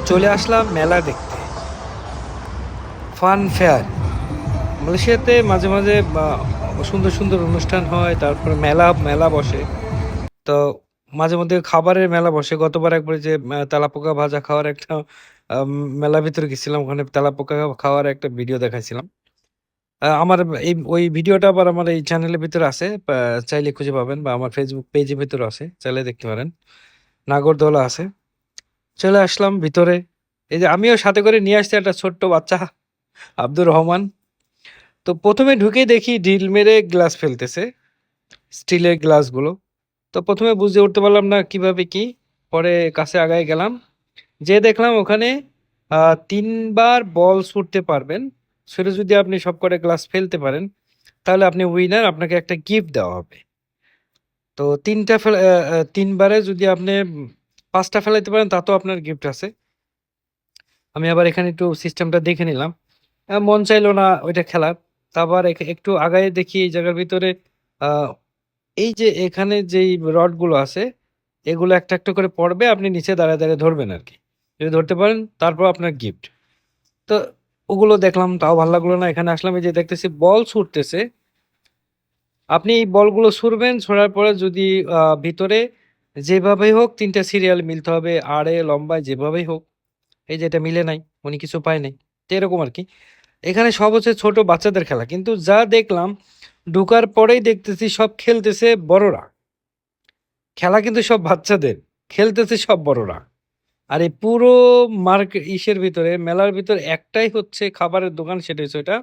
চলে আসলাম মেলা দেখতে। ফান ফেয়ার মালয়েশিয়াতে মাঝে মাঝে সুন্দর সুন্দর অনুষ্ঠান হয়, তারপরে মেলা মেলা বসে। তো মাঝে মধ্যে খাবারের মেলা বসে। গতবার একবার যে তেলাপোকা ভাজা খাওয়ার একটা আম মেলার ভিতরে গেছিলাম। ওখানে তেলাপোকা খাওয়ার একটা ভিডিও দেখাইছিলাম। আমার ওই ভিডিওটা আবার আমার এই চ্যানেলের ভিতরে আছে। চাইলে খুঁজে পাবেন, বা আমার Facebook পেজের ভিতরে আছে। চাইলে দেখতে পারেন। নাগরদোলা আছে। চলে আসলাম ভিতরে। এই যে আমিও সাথে করে নিয়ে আসছি একটা ছোট্ট বাচ্চা, আব্দুর রহমান। তো ১ম এ ঢুকেই দেখি ড্রিল মেরে গ্লাস ফেলতেছে, স্টিলের গ্লাসগুলো। তো ১ম এ বুঝে উঠতে পারলাম না কিভাবে কি? পরে কাছে আগায় গেলাম। যেয়ে দেখলাম ওখানে ৩ বার বল ছুড়তে পারবেন। ছুড়ে যদি আপনি সবকটা গ্লাস ফেলতে পারেন, তাহলে আপনি উইনার, আপনাকে একটা গিফট দেওয়া হবে। তো ৩ টা ফেলা ৩ বারে যদি আপনি ৫ টা ফেলাইতে পারেন, তাতেও আপনার গিফট আছে। আমি আবার এখানে একটু সিস্টেমটা দেখে নিলাম। মন চাইলো না ওইটা খেলার। তারপর একটু আগায়ে দেখি এই জায়গার ভিতরে আ এই যে এখানে যেই রডগুলো আছে, এগুলো একটা, একটা করে পড়বে। আপনি নিচে দাঁড়ায়, দাঁড়ায় ধরবেন আরকি। যদি ধরতে পারেন, তারপর আপনার গিফট। তো ওগুলো দেখলাম, তাও ভাল লাগলো না। এখানে আসলাম, এই যে দেখতেছি বল ছুটতেছে। আপনি এই বলগুলো ছুড়বেন, ছোড়ার পরে যদি ভিতরে যেভাবেই হোক ৩ টা সিরিয়াল মিলতে হবে, আড়ে, লম্বায় যেভাবেই হোক। এই যে এটা মিলে নাই, উনি কিছু পায় নাই। তো এরকম আরকি। এখানে সব হচ্ছে ছোট বাচ্চাদের খেলা। কিন্তু যা দেখলাম, ঢোকার পরেই দেখতেছি সব খেলতেছে বড়রা। খেলা কিন্তু সব বাচ্চাদের, খেলতেছে সব বড়রা। আর এই পুরো ইসের ভিতরে, মেলার ভিতরে একটাই হচ্ছে খাবারের দোকান, সেটা হচ্ছে ওইটা।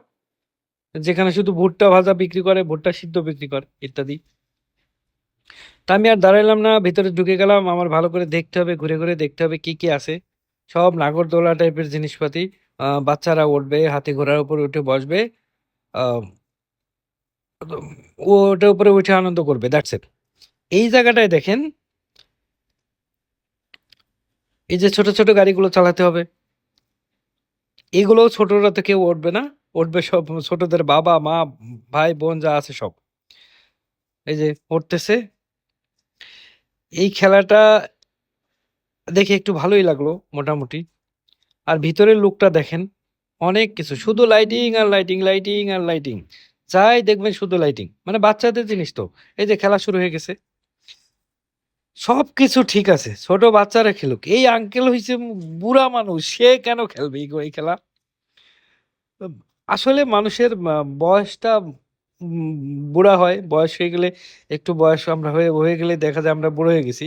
যেখানে শুধু ভুট্টা ভাজা বিক্রি করে, ভুট্টা সিদ্ধ বিক্রি করে ইত্যাদি। তা আমি আর দাঁড়াইলাম না, ভিতরে ঢুকে গেলাম। আমার ভালো করে দেখতে হবে, ঘুরে, ঘুরে দেখতে হবে কি, কি আছে। সব নাগরদোলা টাইপের জিনিসপাতি। বাচ্চারা উঠবে, হাতি ঘোড়ার উপরে উঠে বসবে। আ ওটার উপরে উঠে আনন্দ করবে। That's it. এই জায়গাটায় দেখেন, এই যে ছোট, ছোট গাড়িগুলো চালাতে হবে। এগুলোও ছোটরা তো কেউ উঠবে না। উঠবে সব ছোটদের বাবা, মা, ভাই, বোন যা আছে সব। এই যে উঠতেছে। এই খেলাটা দেখে একটু ভালোই লাগলো মোটামুটি। আর ভিতরের লুকটা দেখেন, অনেক কিছু। শুধু লাইটিং আর লাইটিং, লাইটিং আর লাইটিং। যাই দেখবেন শুধু লাইটিং। মানে বাচ্চাদের জিনিস তো। এই যে খেলা শুরু হয়ে গেছে। সবকিছু ঠিক আছে। ছোট বাচ্চারা খেলুক। এই আঙ্কেল হইছে বুড়া মানুষ। সে কেন খেলবে এই খেলা? আব আসলে মানুষের বয়সটা উম বুড়া হয়। বয়স হয়ে গেলে, একটু বয়স আমরা হয়ে গেলে দেখা যায় আমরা বুড়ো হয়ে গেছি।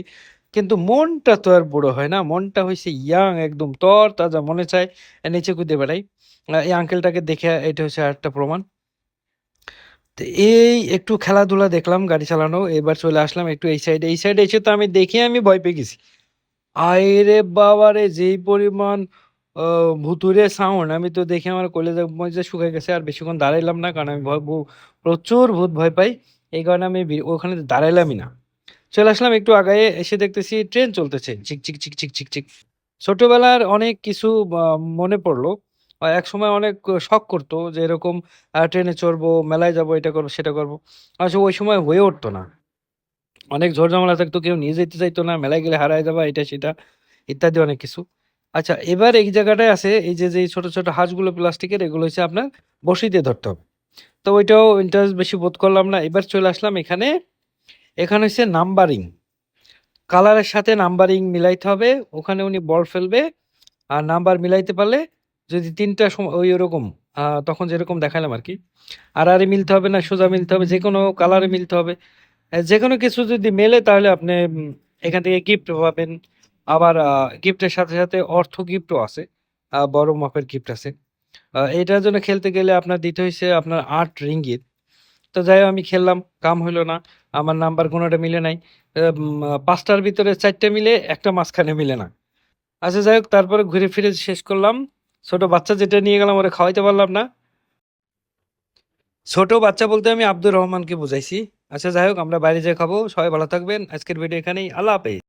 কিন্তু মনটা তো আর বুড়ো হয় না। মনটা হইছে ইয়াং, একদম তরতাজা। মনে চায় নিচে কুদে বেড়াই। এই আঙ্কেলটাকে দেখে এটা হচ্ছে আরেকটা প্রমাণ। তো এই একটু খেলাধুলা দেখলাম, গাড়ি চালানো। এবার চলে আসলাম একটু এই সাইডে। এই সাইডে এসে তো আমি দেখে আমি ভয় পেয়ে গেছি। আইরে বাবারে! যেই পরিমাণ আ ভুতুড়ে সাউন্ড, আমি তো দেখে আমার কলিজা-মলিজা শুকায় গেছে। আর বেশিক্ষণ দাঁড়াইলাম না। কারণ আমি প্রচুর ভূত ভয় পাই। এই কারণে আমি ওখানে দাঁড়াইলামই না। চলে আসলাম একটু আগায়ে, এসে দেখতেছি ট্রেন চলতেছে। ঝিক, ঝিক, ঝিক, ঝিক, ঝিক, ঝিক। ছোটবেলার অনেক কিছু মনে পড়লো। একসময় অনেক শখ করতো যে এরকম ট্রেনে চড়বো, মেলায় যাবো, এটা করবো, সেটা করবো। আসলে ওই সময় হয়ে উঠতো না। অনেক ঝড়-ঝামেলা থাকতো, কেউ নিয়ে যাইতে চাইতো না। মেলায় গেলে হারায় যাবা, এটা সেটা ইত্যাদি অনেক কিছু। আচ্ছা, এবার এই জায়গাটায় আছে এই যে, ছোট, ছোট হাঁসগুলো প্লাস্টিকের, এগুলো হচ্ছে আপনার বড়শি দিয়ে ধরতে হবে। তো ওইটাও ইন্টারেস্ট বেশি বোধ করলাম না। এবার চলে আসলাম এখানে। এখানে হচ্ছে নাম্বারিং। কালারের সাথে নাম্বারিং মিলাইতে হবে। ওখানে উনি বল ফেলবে। আর নাম্বার মিলাইতে পারলে, যদি ৩ টা ওই ওরকম তখন যেরকম দেখাইলাম আরকি। আড়াআড়ি মিলতে হবে না, সোজা মিলতে হবে, যেকোনো কালারে মিলতে হবে। যেকোনো কিছু যদি মেলে, তাহলে আপনি এখান থেকে গিফট পাবেন। আবার গিফটের সাথে, সাথে অর্থ গিফটও আছে। বড় মাপের গিফট আছে। এটার জন্য খেলতে গেলে আপনার দিতে হইছে আপনার ৳৮। তো যাই হোক, আমি খেললাম, কাম হইল না। আমার নাম্বার কোনটা মিলে নাই। ৫ টার ভিতরে ৪ টা মিলে, ১ টা মাঝখানে মিলে না। আচ্ছা যাই হোক, তারপরে ঘুরে ফিরে শেষ করলাম। ছোট বাচ্চা যেটা নিয়ে গেলাম, ওরে খাওয়াইতে পারলাম না। ছোট বাচ্চা বলতে আমি আব্দুর রহমানকে বুঝাইছি। আচ্ছা যাই হোক, আমরা বাইরে যেয়ে খাবো। সবাই ভালো থাকবেন। আজকের ভিডিও এখানেই। আল্লাহ হাফেজ।